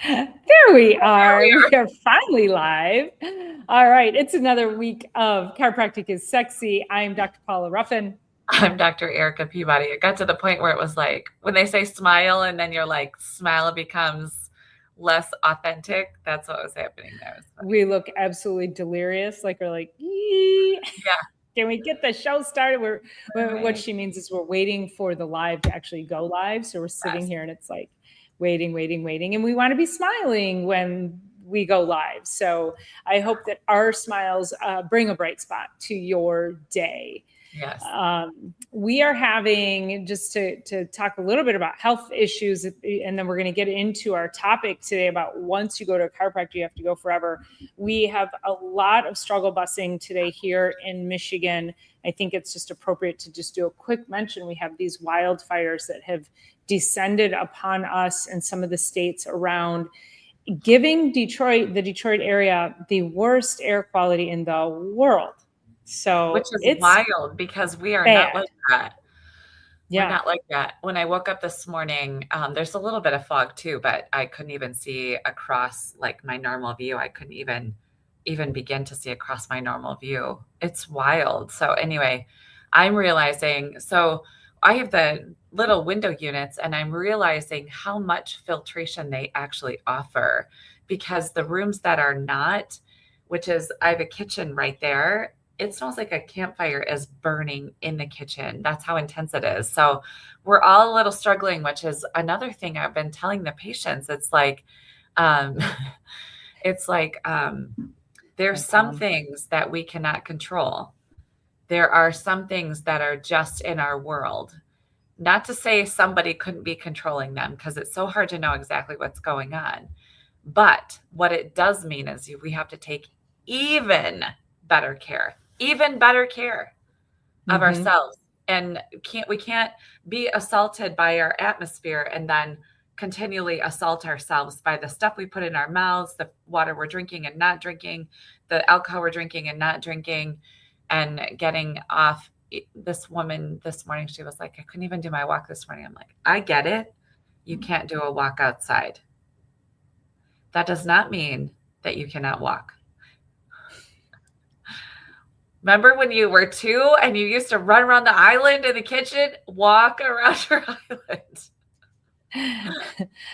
There we are. we We are finally live. All right. It's another week of Chiropractic is Sexy. I'm Dr. Paula Ruffin. I'm Dr. Erica Peabody. It got to the point where it was like when they say smile and then you're like, smile becomes less authentic. That's what was happening there. It was funny. We look absolutely delirious. Like we're like, "Yee." Yeah. Can we get the show started? What Right. she means is we're waiting for the live to actually go live. So we're sitting Yes. here and it's like waiting, waiting, waiting. And we want to be smiling when we go live. So I hope that our smiles bring a bright spot to your day. Yes. We are having, just to talk a little bit about health issues, and then we're going to get into our topic today about once you go to a chiropractor, you have to go forever. We have a lot of struggle busing today here in Michigan. I think it's just appropriate to just do a quick mention. We have these wildfires that have descended upon us and some of the states around, giving Detroit, the Detroit area, the worst air quality in the world. Which So is it's wild because we are not bad. like that. We're Yeah. not like that. When I woke up this morning, there's a little bit of fog too, but I couldn't even see across like my normal view. I couldn't even begin to see across my normal view. It's wild. So anyway, I'm realizing, so I have the little window units and I'm realizing how much filtration they actually offer because the rooms that are not, which is I have a kitchen right there, it smells like a campfire is burning in the kitchen. That's how intense it is. So we're all a little struggling, which is another thing I've been telling the patients. Um, it's like there's No some problem. things that we cannot control. There are some things that are just in our world. Not to say somebody couldn't be controlling them because it's so hard to know exactly what's going on. But what it does mean is we have to take even even better care of Mm-hmm. ourselves. And we can't be assaulted by our atmosphere and then continually assault ourselves by the stuff we put in our mouths, the water we're drinking and not drinking, the alcohol we're drinking and not drinking, and getting off. This woman this morning, she was like, I couldn't even do my walk this morning. I'm like, I get it. You can't do a walk outside. That does not mean that you cannot walk. Remember when you were 2 and you used to run around the island in the kitchen? Walk around your island.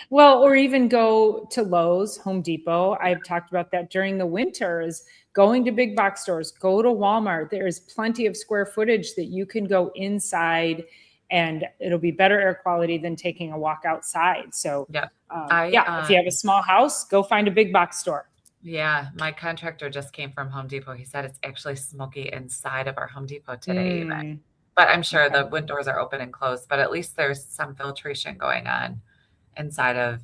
Well, or even go to Lowe's, Home Depot. I've talked about that during the winters, going to big box stores, go to Walmart. There's plenty of square footage that you can go inside and it'll be better air quality than taking a walk outside. So, Yep. I, yeah, if you have a small house, go find a big box store. yeah, my contractor just came from Home Depot. He said it's actually smoky inside of our Home Depot today, even. Mm, But I'm sure okay. the windows are open and closed, but at least there's some filtration going on inside of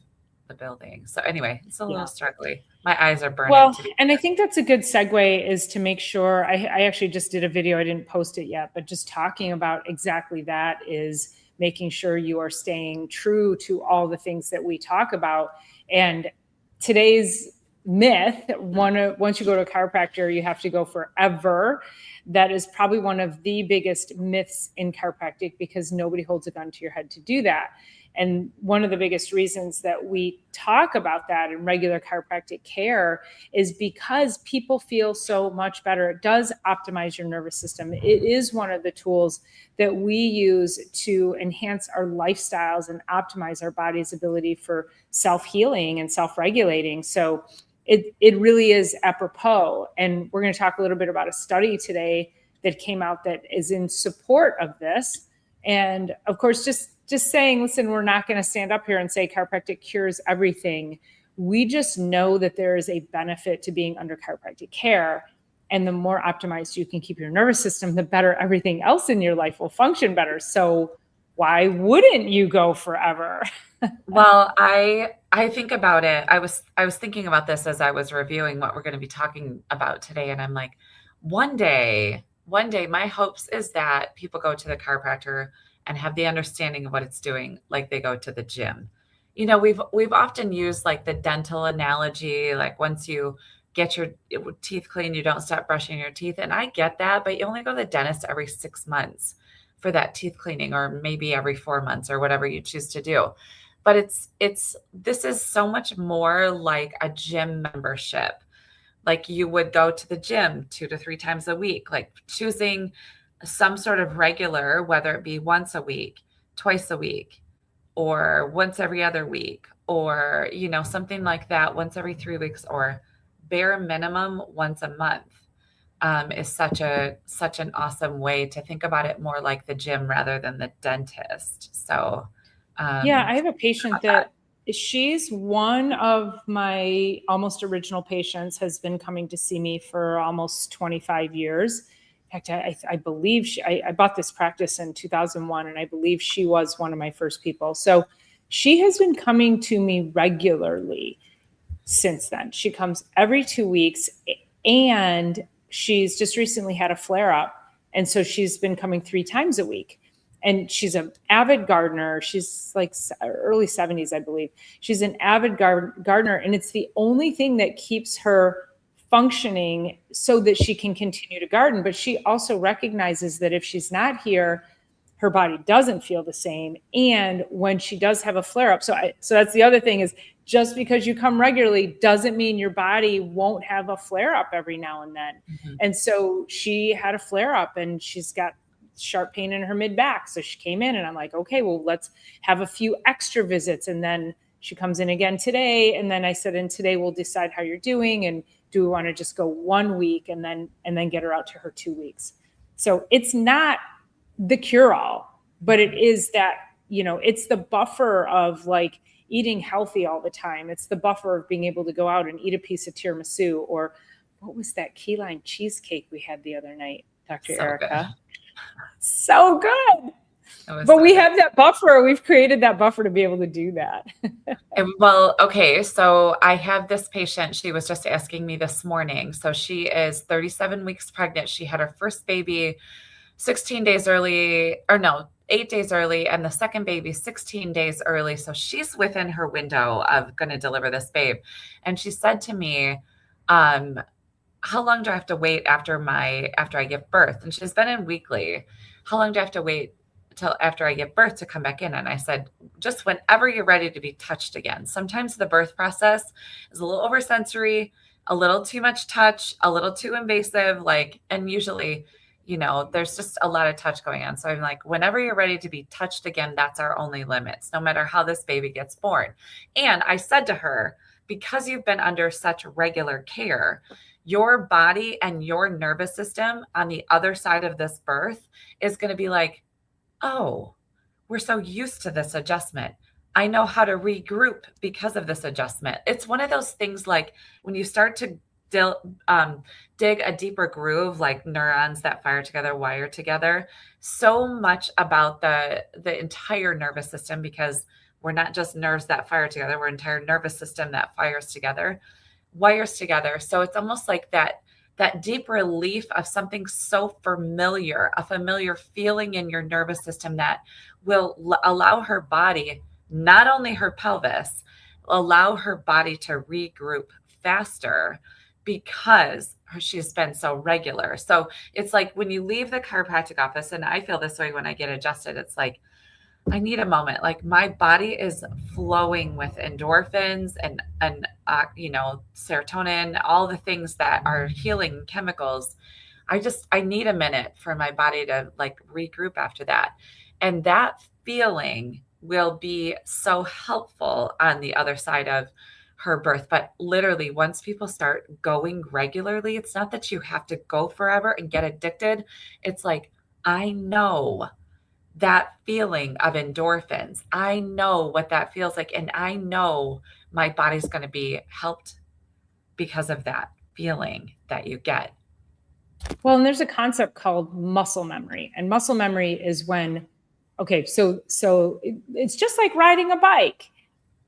the building. So anyway, it's a little Yeah. struggly. My eyes are burning Well, to be and I honest. think that's a good segue, is to make sure I actually just did a video, I didn't post it yet, but just talking about exactly that, is making sure you are staying true to all the things that we talk about. And today's myth, once you go to a chiropractor, you have to go forever. That is probably one of the biggest myths in chiropractic, because nobody holds a gun to your head to do that. And one of the biggest reasons that we talk about that in regular chiropractic care is because people feel so much better. It does optimize your nervous system. It is one of the tools that we use to enhance our lifestyles and optimize our body's ability for self-healing and self-regulating. So it really is apropos. And we're going to talk a little bit about a study today that came out that is in support of this. And of course, just saying, listen, we're not going to stand up here and say chiropractic cures everything. We just know that there is a benefit to being under chiropractic care. And the more optimized you can keep your nervous system, the better everything else in your life will function better. So why wouldn't you go forever? Well, I think about it. I was thinking about this as I was reviewing what we're going to be talking about today, and I'm like, one day, my hopes is that people go to the chiropractor and have the understanding of what it's doing, like they go to the gym. You know, we've often used like the dental analogy, like once you get your teeth clean, you don't stop brushing your teeth, and I get that, but you only go to the dentist every 6 months for that teeth cleaning, or maybe every 4 months, or whatever you choose to do. but this is so much more like a gym membership. Like you would go to the gym 2 to 3 times a week, like choosing some sort of regular, whether it be once a week, twice a week, or once every other week, or, something like that, once every 3 weeks, or bare minimum once a month, is such an awesome way to think about it, more like the gym rather than the dentist. So, Yeah, I have a patient that she's one of my almost original patients, has been coming to see me for almost 25 years. In fact, I believe I bought this practice in 2001, and I believe she was one of my first people. So she has been coming to me regularly since then. She comes every 2 weeks, and she's just recently had a flare up. And so she's been coming 3 times a week. And she's an avid gardener. She's like early 70s, I believe. She's an avid gardener. And it's the only thing that keeps her functioning so that she can continue to garden. But she also recognizes that if she's not here, her body doesn't feel the same. And when she does have a flare up, so that's the other thing, is just because you come regularly doesn't mean your body won't have a flare up every now and then. Mm-hmm. And so she had a flare up, and she's got sharp pain in her mid back. So she came in, and I'm like, okay, well, let's have a few extra visits. And then she comes in again today. And then I said, and today we'll decide how you're doing. And do we want to just go 1 week and then get her out to her 2 weeks? So it's not the cure all, but it is that, it's the buffer of like eating healthy all the time. It's the buffer of being able to go out and eat a piece of tiramisu, or what was that key lime cheesecake we had the other night, Dr. Erica? So good. But we have that buffer. We've created that buffer to be able to do that. Well, okay. So I have this patient. She was just asking me this morning. So she is 37 weeks pregnant. She had her first baby 16 days early, or no, 8 days early, and the second baby 16 days early. So she's within her window of going to deliver this babe. And she said to me, how long do I have to wait after I give birth? And she's been in weekly. How long do I have to wait till after I give birth to come back in? And I said, just whenever you're ready to be touched again. Sometimes the birth process is a little oversensory, a little too much touch, a little too invasive, and usually, there's just a lot of touch going on. So I'm like, whenever you're ready to be touched again, that's our only limits, no matter how this baby gets born. And I said to her, because you've been under such regular care, your body and your nervous system on the other side of this birth is going to be like, oh, we're so used to this adjustment. I know how to regroup because of this adjustment. It's one of those things, like when you start to dig a deeper groove, like neurons that fire together, wire together, so much about the entire nervous system, because we're not just nerves that fire together, we're an entire nervous system that wires together. So it's almost like that deep relief of something so familiar, a familiar feeling in your nervous system that will allow her body, not only her pelvis, allow her body to regroup faster because she's been so regular. So it's like when you leave the chiropractic office, and I feel this way when I get adjusted, it's like, I need a moment. Like my body is flowing with endorphins and serotonin, all the things that are healing chemicals. I need a minute for my body to regroup after that. And that feeling will be so helpful on the other side of her birth. But literally, once people start going regularly, it's not that you have to go forever and get addicted. It's like, I know that feeling of endorphins. I know what that feels like. And I know my body's going to be helped because of that feeling that you get. Well, and there's a concept called muscle memory. And muscle memory is when, so it's just like riding a bike.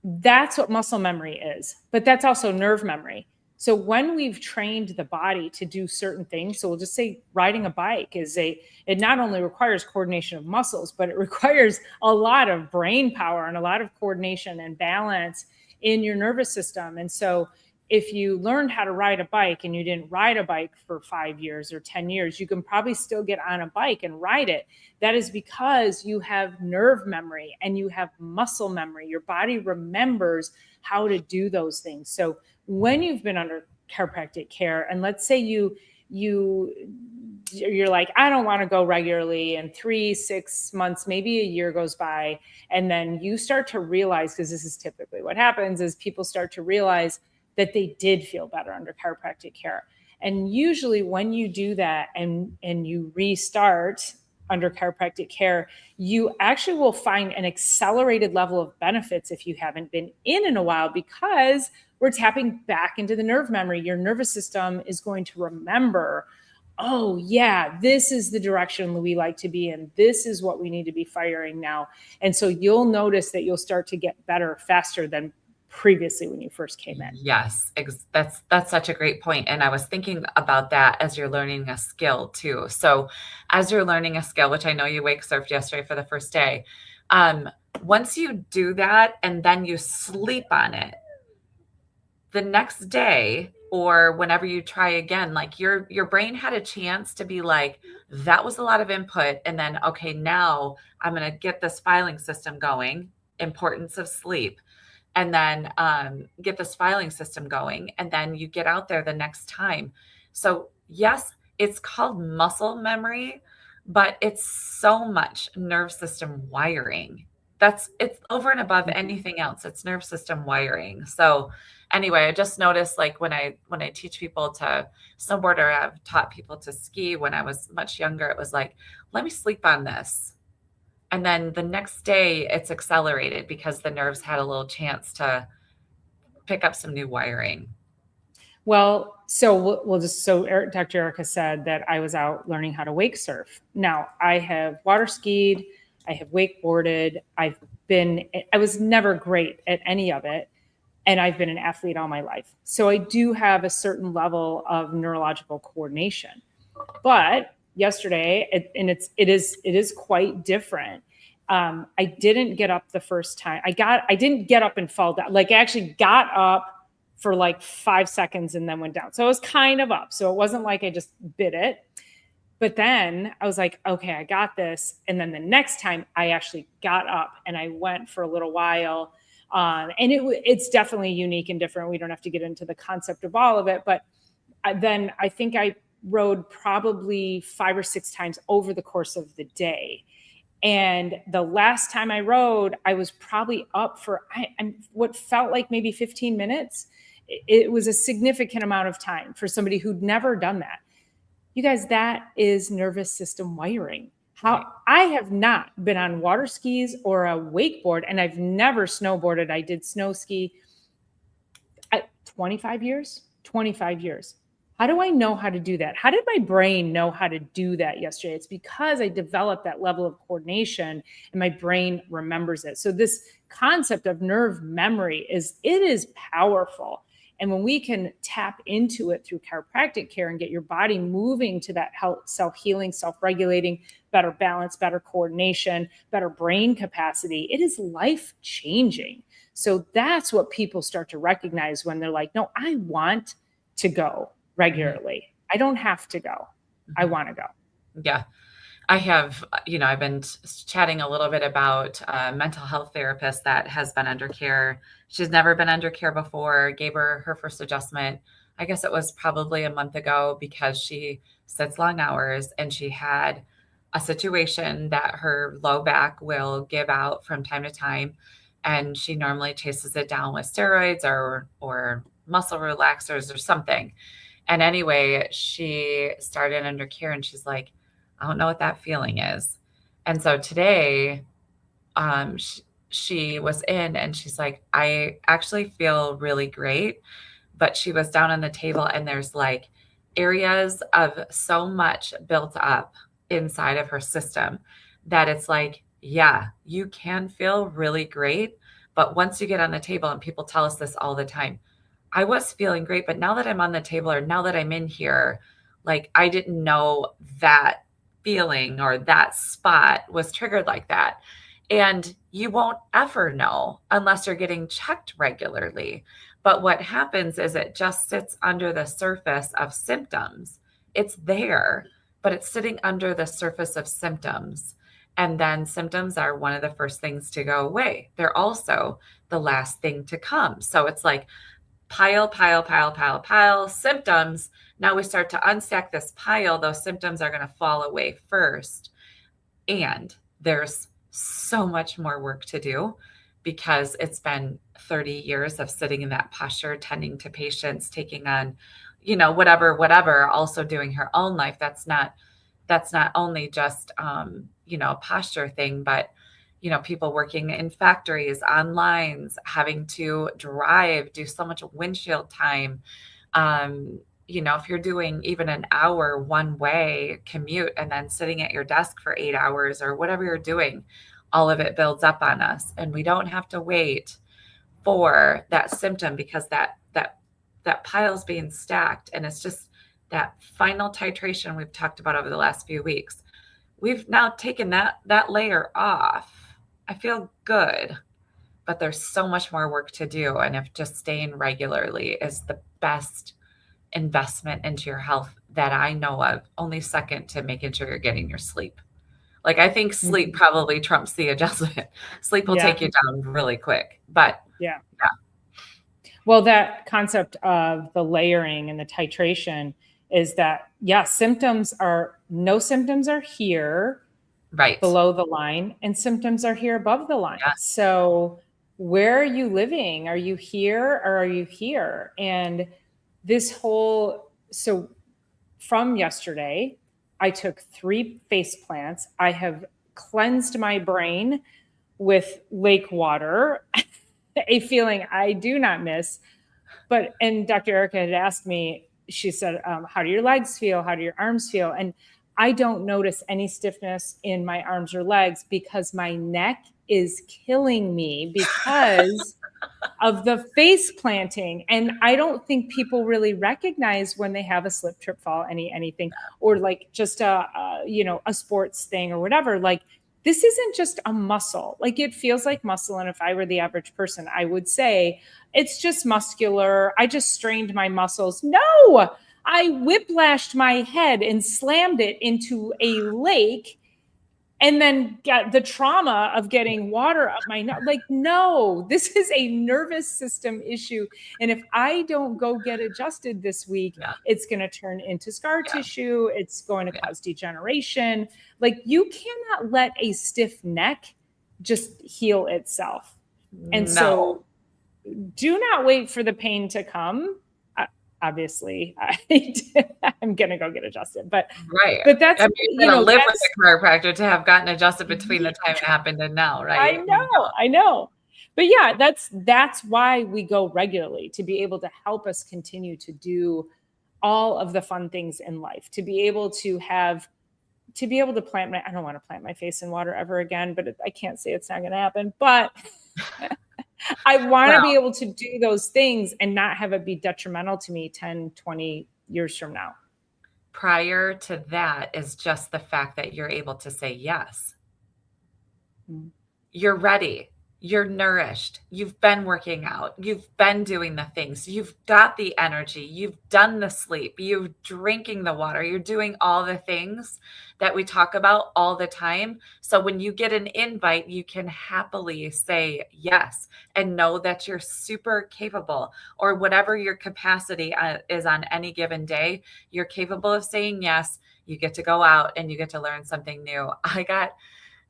That's what muscle memory is. But that's also nerve memory. So when we've trained the body to do certain things, so we'll just say riding a bike it not only requires coordination of muscles, but it requires a lot of brain power and a lot of coordination and balance in your nervous system. And so if you learned how to ride a bike and you didn't ride a bike for 5 years or 10 years, you can probably still get on a bike and ride it. That is because you have nerve memory and you have muscle memory. Your body remembers how to do those things. So when you've been under chiropractic care, and let's say you're like, I don't want to go regularly, and 3-6 months, maybe a year goes by, and then you start to realize, because this is typically what happens, is people start to realize that they did feel better under chiropractic care. And usually when you do that and you restart under chiropractic care, you actually will find an accelerated level of benefits if you haven't been in a while, because we're tapping back into the nerve memory. Your nervous system is going to remember, oh yeah, this is the direction we like to be in. This is what we need to be firing now. And so you'll notice that you'll start to get better faster than previously when you first came in. Yes, that's such a great point. And I was thinking about that as you're learning a skill too. So as you're learning a skill, which I know you wake surfed yesterday for the first day, once you do that and then you sleep on it, the next day or whenever you try again, like your brain had a chance to be like, that was a lot of input. And then, okay, now I'm going to get this filing system going, importance of sleep, and then get this filing system going. And then you get out there the next time. So yes, it's called muscle memory, but it's so much nerve system wiring. It's over and above anything else. It's nerve system wiring. So anyway, I just noticed, like when I teach people to snowboard, or I've taught people to ski when I was much younger, it was like, let me sleep on this. And then the next day it's accelerated because the nerves had a little chance to pick up some new wiring. Well, Dr. Erica said that I was out learning how to wake surf. Now, I have water skied, I have wakeboarded, I was never great at any of it, and I've been an athlete all my life. So I do have a certain level of neurological coordination. But yesterday, it is quite different. I didn't get up the first time. I didn't get up and fall down. Like, I actually got up for like 5 seconds and then went down. So I was kind of up. So it wasn't like I just bit it. But then I was like, okay, I got this. And then the next time I actually got up and I went for a little while. And it's definitely unique and different. We don't have to get into the concept of all of it. But then I think I rode probably 5 or 6 times over the course of the day. And the last time I rode, I was probably up for what felt like maybe 15 minutes. It was a significant amount of time for somebody who'd never done that. You guys, that is nervous system wiring. I have not been on water skis or a wakeboard, and I've never snowboarded. I did snow ski at 25 years. How do I know how to do that? How did my brain know how to do that yesterday? It's because I developed that level of coordination and my brain remembers it. So this concept of nerve memory is powerful. And when we can tap into it through chiropractic care and get your body moving to that self-healing, self-regulating, better balance, better coordination, better brain capacity, it is life-changing. So that's what people start to recognize when they're like, no, I want to go regularly. I don't have to go. I want to go. Yeah. I have, I've been chatting a little bit about a mental health therapist that has been under care. She's never been under care before, gave her first adjustment. I guess it was probably a month ago, because she sits long hours and she had a situation that her low back will give out from time to time. And she normally chases it down with steroids or muscle relaxers or something. And anyway, she started under care and she's like, I don't know what that feeling is. And so today, she was in and she's like, I actually feel really great. But she was down on the table and there's like areas of so much built up inside of her system that it's like, yeah, you can feel really great. But once you get on the table, and people tell us this all the time, I was feeling great, but now that I'm on the table, or now that I'm in here, like, I didn't know that feeling or that spot was triggered like that. And you won't ever know unless you're getting checked regularly. But what happens is it just sits under the surface of symptoms. It's there, but it's sitting under the surface of symptoms. And then symptoms are one of the first things to go away. They're also the last thing to come. So it's like pile, pile, pile, pile, pile, symptoms. Now we start to unstack this pile. Those symptoms are going to fall away first. And there's so much more work to do because it's been 30 years of sitting in that posture, tending to patients, taking on, whatever, also doing her own life. That's not only just, a posture thing, but, people working in factories, on lines, having to drive, do so much windshield time. If you're doing even an hour one way commute and then sitting at your desk for 8 hours or whatever you're doing, all of it builds up on us. And we don't have to wait for that symptom because that pile's being stacked. And it's just that final titration we've talked about over the last few weeks. We've now taken that layer off. I feel good, but there's so much more work to do. And if just staying regularly is the best investment into your health that I know of, only second to making sure you're getting your sleep. Like, I think sleep probably trumps the adjustment. Sleep will take you down really quick, but yeah. Well, that concept of the layering and the titration is that, no symptoms are here right below the line and symptoms are here above the line. Yes. So where are you living? Are you here or are you here? And so from yesterday, I took 3 face plants. I have cleansed my brain with lake water, a feeling I do not miss. And Dr. Erica had asked me, she said, how do your legs feel? How do your arms feel? And I don't notice any stiffness in my arms or legs because my neck is killing me because of the face planting. And I don't think people really recognize when they have a slip, trip, fall, anything, or like just a sports thing or whatever. Like, this isn't just a muscle. Like, it feels like muscle. And if I were the average person, I would say it's just muscular. I just strained my muscles. No, I whiplashed my head and slammed it into a lake and then got the trauma of getting water up my nose. Like, no, this is a nervous system issue. And if I don't go get adjusted this week, it's going to turn into scar tissue. It's going to cause degeneration. Like, you cannot let a stiff neck just heal itself. And so do not wait for the pain to come. Obviously, I'm going to go get adjusted, but that's, live with a chiropractor to have gotten adjusted between the time it happened and now, right? I know. But yeah, that's why we go regularly, to be able to help us continue to do all of the fun things in life, to be able to plant I don't want to plant my face in water ever again, but I can't say it's not going to happen, but I want to be able to do those things and not have it be detrimental to me 10, 20 years from now. Prior to that is just the fact that you're able to say yes. You're ready. You're nourished. You've been working out. You've been doing the things. You've got the energy. You've done the sleep. You're drinking the water. You're doing all the things that we talk about all the time. So when you get an invite, you can happily say yes and know that you're super capable, or whatever your capacity is on any given day, you're capable of saying yes. You get to go out and you get to learn something new.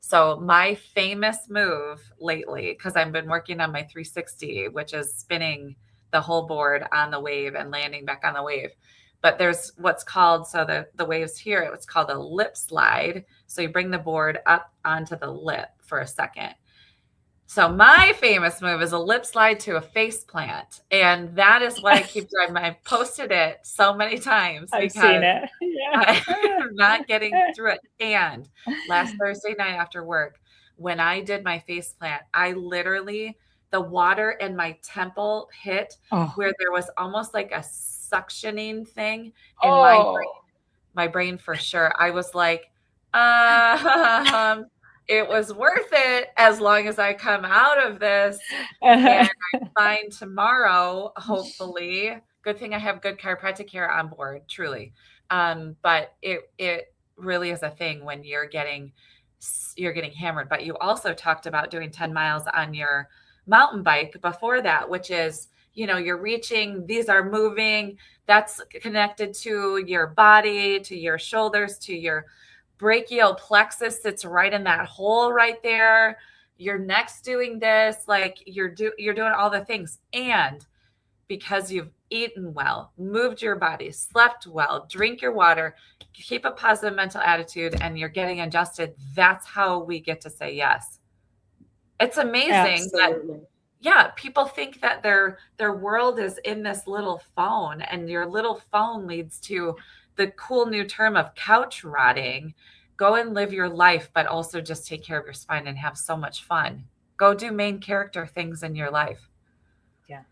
So my famous move lately, because I've been working on my 360, which is spinning the whole board on the wave and landing back on the wave. But there's what's called, so the waves here, it's called a lip slide. So you bring the board up onto the lip for a second. So my famous move is a lip slide to a face plant. And that is what I keep doing. I've posted it so many times. I've seen it. Yeah. I'm not getting through it. And last Thursday night after work, when I did my face plant, I literally, the water in my temple hit where there was almost like a suctioning thing in my brain for sure. I was like, it was worth it as long as I come out of this and I'm fine tomorrow, hopefully. Good thing I have good chiropractic care on board, truly. But it really is a thing when you're getting hammered. But you also talked about doing 10 miles on your mountain bike before that, which is, you're reaching, these are moving, that's connected to your body, to your shoulders, to your brachial plexus sits right in that hole right there. Your neck's doing this, like you're doing all the things. And because you've eaten well, moved your body, slept well, drink your water, keep a positive mental attitude, and you're getting adjusted, that's how we get to say yes. It's amazing that, Absolutely. yeah, people think that their world is in this little phone, and your little phone leads to the cool new term of couch rotting. Go and live your life, but also just take care of your spine and have so much fun. Go do main character things in your life. Yeah.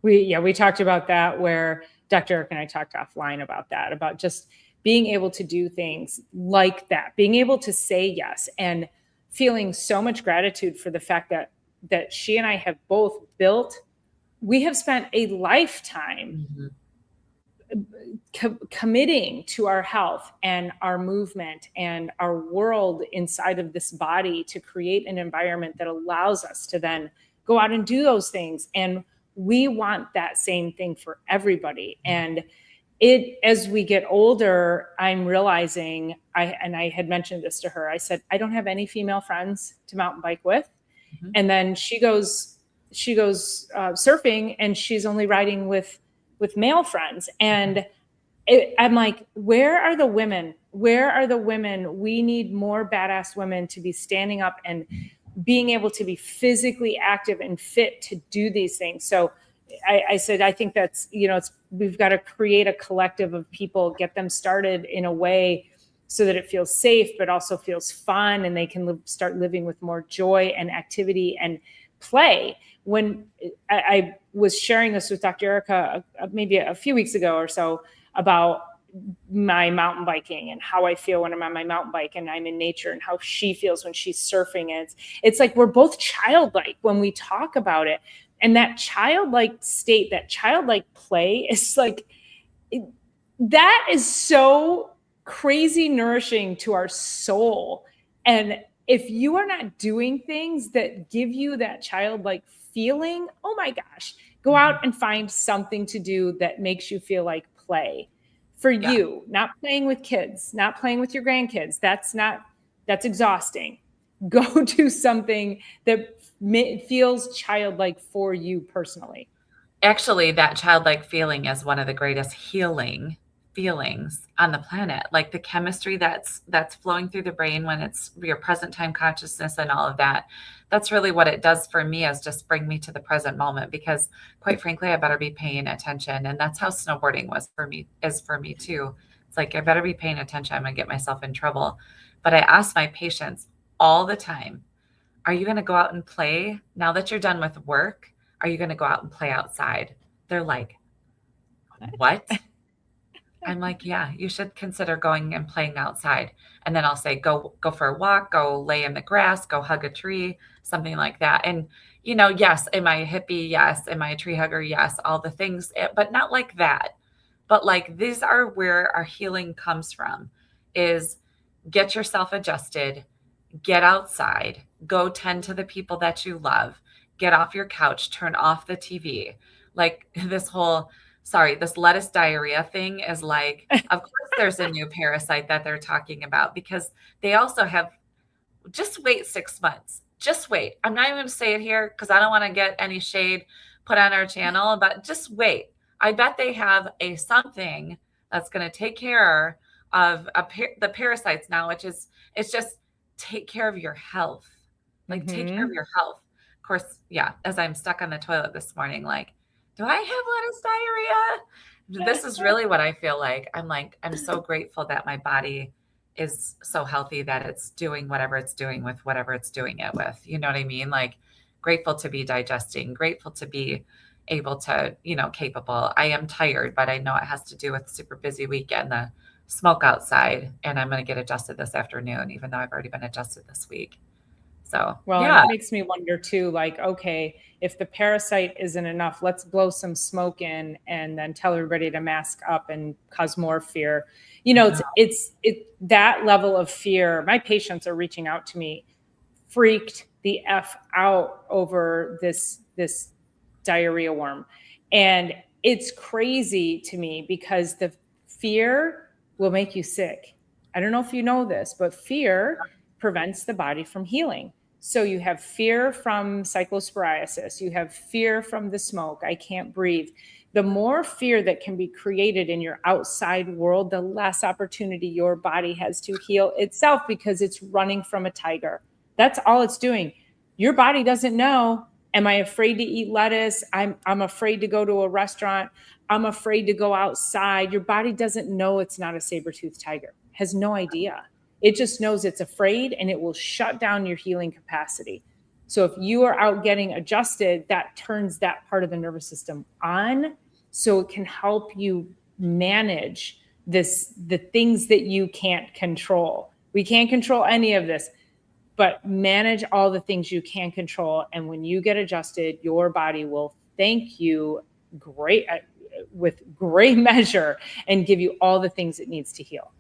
We talked about that, where Dr. Eric and I talked offline about that, about just being able to do things like that, being able to say yes, and feeling so much gratitude for the fact that she and I have both we have spent a lifetime committing to our health and our movement and our world inside of this body to create an environment that allows us to then go out and do those things. And we want that same thing for everybody. And as we get older, I'm realizing, I had mentioned this to her, I said, I don't have any female friends to mountain bike with. Mm-hmm. And then she goes surfing, and she's only riding with male friends. And I'm like, where are the women? Where are the women? We need more badass women to be standing up and being able to be physically active and fit to do these things. So I said, I think that's, we've got to create a collective of people, get them started in a way so that it feels safe, but also feels fun, and they can start living with more joy and activity and play. When I was sharing this with Dr. Erica maybe a few weeks ago or so about my mountain biking and how I feel when I'm on my mountain bike and I'm in nature, and how she feels when she's surfing. And it's like, we're both childlike when we talk about it. And that childlike state, that childlike play is like, that is so crazy nourishing to our soul. And if you are not doing things that give you that childlike feeling, oh my gosh, go out and find something to do that makes you feel like play for you, not playing with kids, not playing with your grandkids. That's exhausting. Go do something that feels childlike for you personally. Actually, that childlike feeling is one of the greatest healing feelings on the planet. Like the chemistry that's flowing through the brain when it's your present time consciousness and all of that. That's really what it does for me, is just bring me to the present moment, because quite frankly, I better be paying attention. And that's how snowboarding is for me too. It's like, I better be paying attention. I'm going to get myself in trouble. But I ask my patients all the time, are you going to go out and play now that you're done with work? Are you going to go out and play outside? They're like, what? I'm like, yeah, you should consider going and playing outside. And then I'll say, go for a walk, go lay in the grass, go hug a tree, something like that. And, yes, am I a hippie? Yes. Am I a tree hugger? Yes. All the things, but not like that. But like, these are where our healing comes from, is get yourself adjusted, get outside, go tend to the people that you love, get off your couch, turn off the TV. Like this lettuce diarrhea thing is like, of course there's a new parasite that they're talking about, because they also have, just wait 6 months. Just wait. I'm not even going to say it here because I don't want to get any shade put on our channel, but just wait. I bet they have something that's going to take care of the parasites now, which is, it's just take care of your health. Like take care of your health. Of course, yeah, as I'm stuck on the toilet this morning, like, do I have lettuce diarrhea? This is really what I feel like. I'm so grateful that my body is so healthy that it's doing whatever it's doing with whatever it's doing it with. You know what I mean? Like, grateful to be digesting, grateful to be able to, capable. I am tired, but I know it has to do with super busy weekend, the smoke outside, and I'm going to get adjusted this afternoon, even though I've already been adjusted this week. So, Well, and yeah. it makes me wonder too, like, okay, if the parasite isn't enough, let's blow some smoke in and then tell everybody to mask up and cause more fear. You I know, know. it's that level of fear. My patients are reaching out to me freaked the F out over this diarrhea worm. And it's crazy to me because the fear will make you sick. I don't know if you know this, but fear prevents the body from healing. So you have fear from cyclosporiasis, you have fear from the smoke, I can't breathe. The more fear that can be created in your outside world, the less opportunity your body has to heal itself because it's running from a tiger. That's all it's doing. Your body doesn't know, am I afraid to eat lettuce? I'm afraid to go to a restaurant. I'm afraid to go outside. Your body doesn't know it's not a saber-toothed tiger. Has no idea. It just knows it's afraid and it will shut down your healing capacity. So if you are out getting adjusted, that turns that part of the nervous system on so it can help you manage the things that you can't control. We can't control any of this, but manage all the things you can control. And when you get adjusted, your body will thank you great with great measure and give you all the things it needs to heal.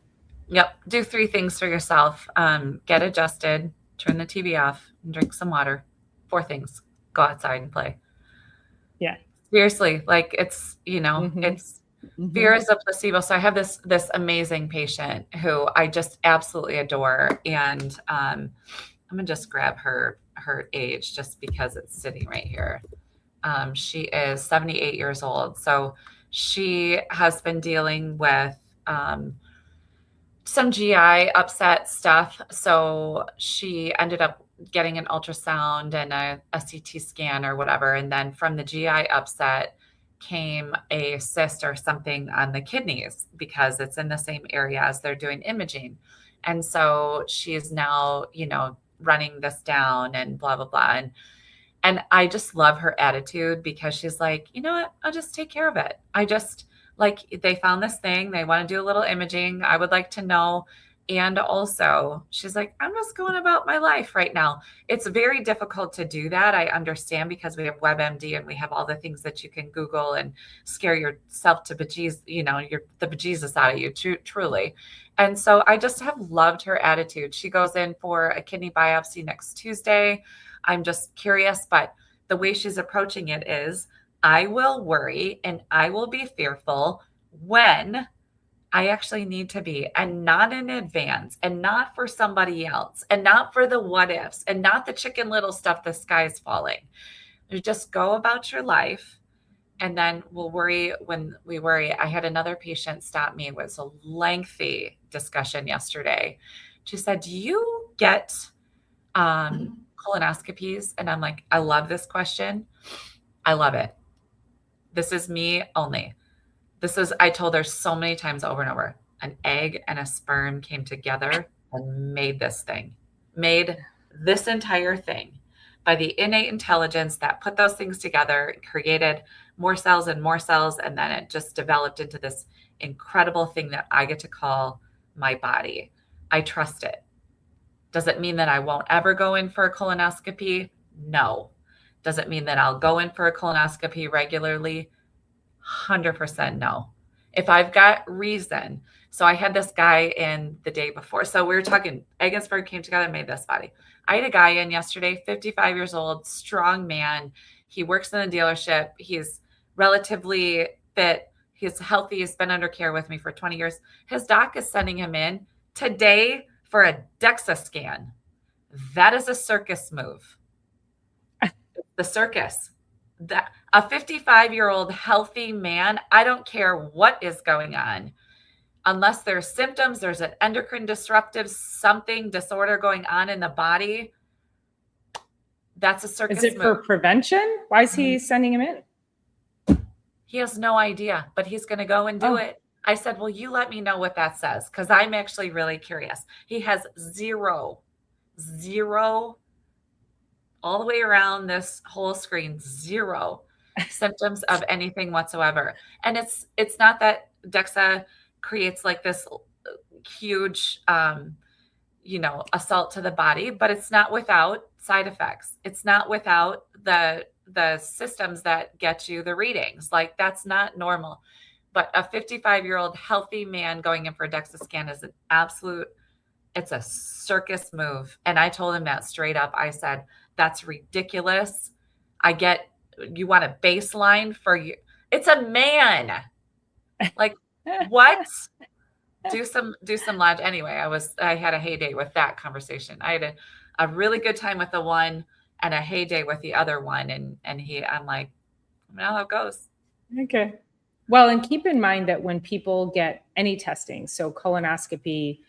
Yep. Do 3 things for yourself. Get adjusted, turn the TV off, and drink some water. 4 things. Go outside and play. Yeah. Seriously, like it's, it's fear Mm-hmm. is a placebo. So I have this amazing patient who I just absolutely adore. And I'm gonna just grab her age just because it's sitting right here. She is 78 years old. So she has been dealing with some GI upset stuff. So she ended up getting an ultrasound and a CT scan or whatever. And then from the GI upset came a cyst or something on the kidneys because it's in the same area as they're doing imaging. And so she's now, running this down and blah, blah, blah. And I just love her attitude because she's like, you know what? I'll just take care of it. I just like they found this thing. They want to do a little imaging. I would like to know. And also, she's like, I'm just going about my life right now. It's very difficult to do that. I understand because we have WebMD and we have all the things that you can Google and scare yourself to bejesus, the bejesus out of you, truly. And so I just have loved her attitude. She goes in for a kidney biopsy next Tuesday. I'm just curious, but the way she's approaching it is I will worry and I will be fearful when I actually need to be, and not in advance, and not for somebody else, and not for the what ifs, and not the chicken little stuff, the sky's falling. You just go about your life, and then we'll worry when we worry. I had another patient stop me. It was a lengthy discussion yesterday. She said, do you get colonoscopies? And I'm like, I love this question. I love it. This is me only. I told her so many times over and over, an egg and a sperm came together and made this thing, made this entire thing by the innate intelligence that put those things together, created more cells and more cells. And then it just developed into this incredible thing that I get to call my body. I trust it. Does it mean that I won't ever go in for a colonoscopy? No. Does it mean that I'll go in for a colonoscopy regularly? 100% no. If I've got reason. So I had this guy in the day before. So we were talking, egg and sperm came together and made this body. I had a guy in yesterday, 55 years old, strong man. He works in a dealership. He's relatively fit. He's healthy. He's been under care with me for 20 years. His doc is sending him in today for a DEXA scan. That is a circus move. The circus. That a 55-year-old healthy man, I don't care what is going on. Unless there's symptoms, there's an endocrine disruptive disorder going on in the body. That's a circus move. Is it move. for prevention? Why is he sending him in? He has no idea, but he's going to go and do it. I said, well, you let me know what that says, because I'm actually really curious. He has zero, all the way around this whole screen, zero symptoms of anything whatsoever. And it's not that DEXA creates like this huge, assault to the body, but it's not without side effects. It's not without the systems that get you the readings. Like, that's not normal. But a 55-year-old healthy man going in for a DEXA scan is an absolute, it's a circus move. And I told him that straight up. I said, that's ridiculous. I get, you want a baseline for you. It's a man. Like, what? Do some logic. Anyway, I had a heyday with that conversation. I had a really good time with the one and a heyday with the other one. And I'm like, well, how it goes. Okay. Well, and keep in mind that when people get any testing, so colonoscopy,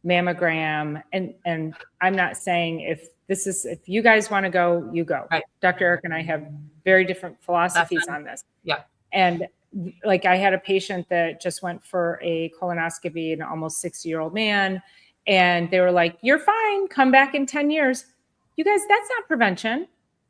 mammogram, and I'm not saying if you guys want to go, you go. Right. Dr. Eric and I have very different philosophies on this. Yeah. And like, I had a patient that just went for a colonoscopy, an almost 60-year-old man, and they were like, you're fine, come back in 10 years. You guys, that's not prevention.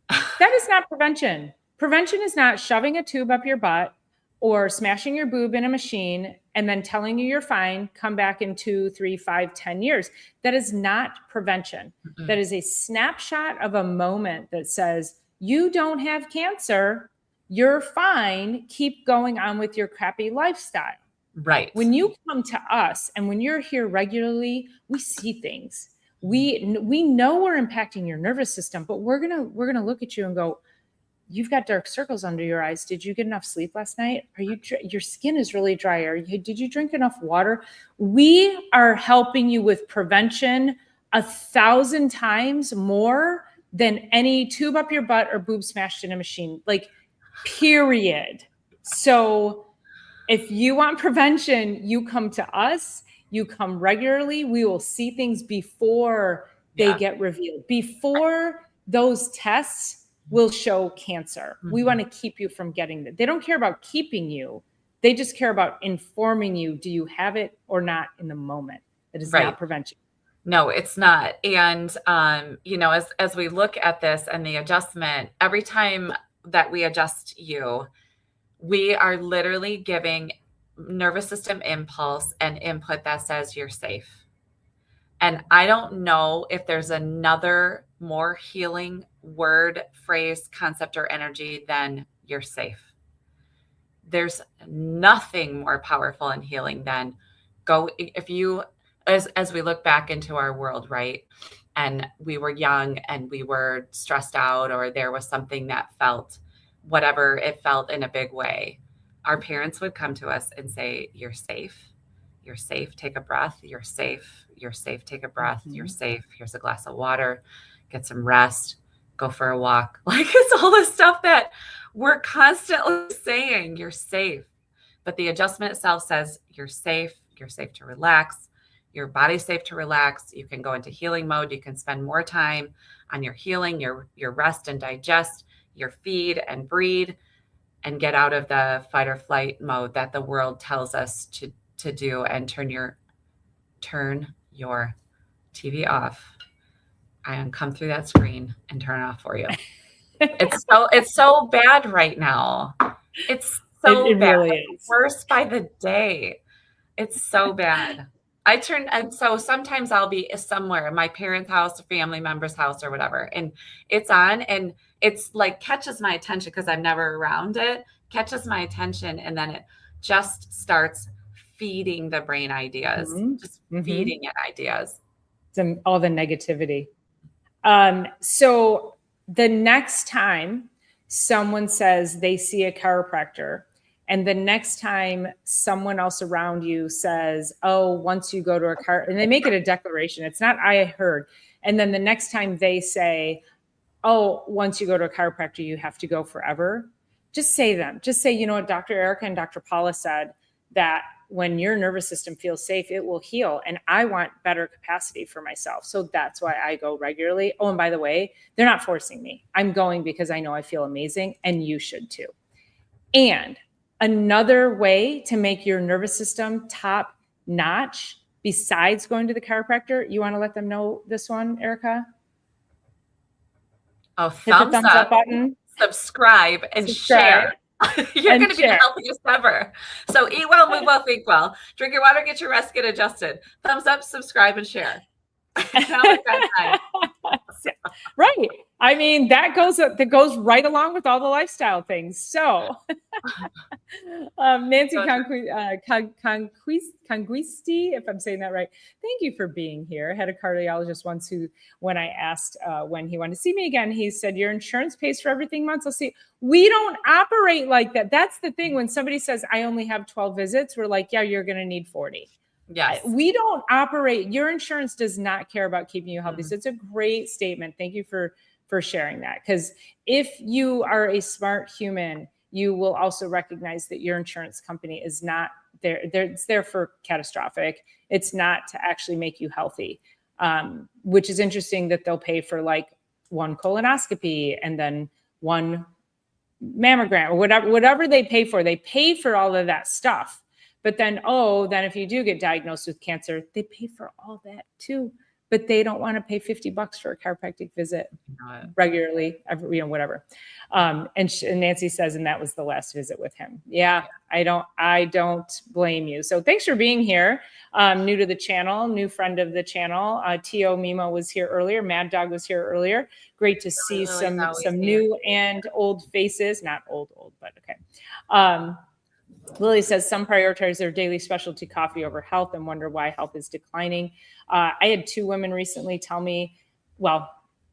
That is not prevention. Prevention is not shoving a tube up your butt or smashing your boob in a machine and then telling you you're fine, come back in 2, 3, 5, 10 years. That is not prevention. Mm-hmm. That is a snapshot of a moment that says, you don't have cancer, you're fine, keep going on with your crappy lifestyle. Right. When you come to us and when you're here regularly, we see things. We know we're impacting your nervous system, but we're gonna look at you and go, you've got dark circles under your eyes. Did you get enough sleep last night? Your skin is really dry. Did you drink enough water? We are helping you with prevention 1,000 times more than any tube up your butt or boob smashed in a machine, like, period. So if you want prevention, you come to us, you come regularly. We will see things before they get revealed, before those tests will show cancer. Mm-hmm. We want to keep you from getting that. They don't care about keeping you. They just care about informing you. Do you have it or not in the moment? That is not prevention. No, it's not. And, as we look at this and the adjustment, every time that we adjust you, we are literally giving nervous system impulse and input that says you're safe. And I don't know if there's another more healing word, phrase, concept, or energy than you're safe. There's nothing more powerful and healing than as we look back into our world, right? And we were young and we were stressed out, or there was something that felt whatever it felt in a big way. Our parents would come to us and say, you're safe. You're safe. Take a breath. You're safe. You're safe. Take a breath. Mm-hmm. You're safe. Here's a glass of water. Get some rest. Go for a walk. Like, it's all this stuff that we're constantly saying, you're safe. But the adjustment itself says you're safe. You're safe to relax. Your body's safe to relax. You can go into healing mode. You can spend more time on your healing, your rest and digest, your feed and breed, and get out of the fight or flight mode that the world tells us to do, and turn your TV off. I come through that screen and turn it off for you. It's so bad right now. It's so bad. Really is. Worse by the day. It's so bad. And so sometimes I'll be somewhere, my parents' house, a family member's house, or whatever, and it's on, and it's like catches my attention because I'm never around it, catches my attention, and then it just starts feeding the brain ideas, feeding it ideas. All the negativity. So the next time someone says they see a chiropractor, and the next time someone else around you says, oh, once you go to and they make it a declaration, it's not I heard. And then the next time they say, oh, once you go to a chiropractor, you have to go forever. Just say, you know what, Dr. Erica and Dr. Paula said, that when your nervous system feels safe, it will heal. And I want better capacity for myself. So that's why I go regularly. Oh, and by the way, they're not forcing me. I'm going because I know I feel amazing, and you should too. And another way to make your nervous system top notch, besides going to the chiropractor, you want to let them know this one, Erica? Oh, thumbs up button. Subscribe and share. You're going to be the healthiest ever. So eat well, move well, think well. Drink your water, get your rest, get adjusted. Thumbs up, subscribe, and share. Now we've got time. Right. I mean, that goes right along with all the lifestyle things. So, Nancy Conquisti, if I'm saying that right, thank you for being here. I had a cardiologist once who, when I asked when he wanted to see me again, he said, your insurance pays for everything months. I'll see. We don't operate like that. That's the thing. When somebody says, I only have 12 visits, we're like, yeah, you're going to need 40. Yes. We don't operate. Your insurance does not care about keeping you healthy. So it's a great statement. Thank you for sharing that. Because if you are a smart human, you will also recognize that your insurance company is not there. It's there for catastrophic. It's not to actually make you healthy, which is interesting that they'll pay for like one colonoscopy and then one mammogram or whatever they pay for all of that stuff. But then, then if you do get diagnosed with cancer, they pay for all that too. But they don't want to pay $50 for a chiropractic visit regularly, whatever. And Nancy says, and that was the last visit with him. Yeah, I don't blame you. So thanks for being here. New to the channel, new friend of the channel. T.O. Mimo was here earlier. Mad Dog was here earlier. Great to see some new and old faces. Not old, but okay. Lily says some prioritize their daily specialty coffee over health and wonder why health is declining. I had 2 women recently tell me,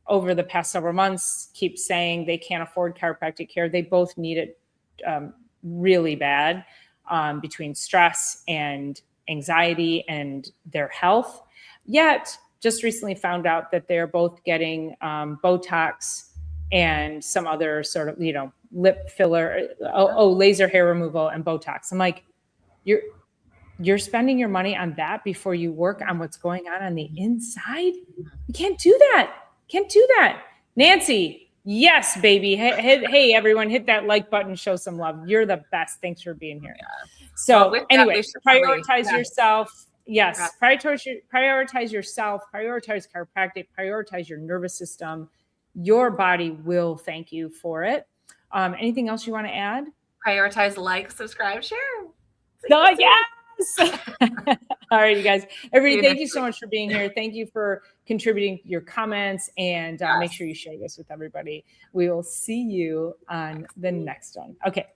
over the past several months, keep saying they can't afford chiropractic care. They both need it really bad between stress and anxiety and their health. Yet, just recently found out that they're both getting Botox and some other sort of, lip filler, laser hair removal and Botox. I'm like, you're spending your money on that before you work on what's going on the inside? You can't do that. Nancy, yes, baby. Hey, everyone, hit that like button, show some love. You're the best. Thanks for being here. So anyway, prioritize yourself. Yes, prioritize yourself, prioritize chiropractic, prioritize your nervous system. Your body will thank you for it. Anything else you want to add? Prioritize, like, subscribe, share. Yes. All right, you guys. Everybody, thank you so much for being here. Thank you for contributing your comments, and make sure you share this with everybody. We will see you on the next one. Okay.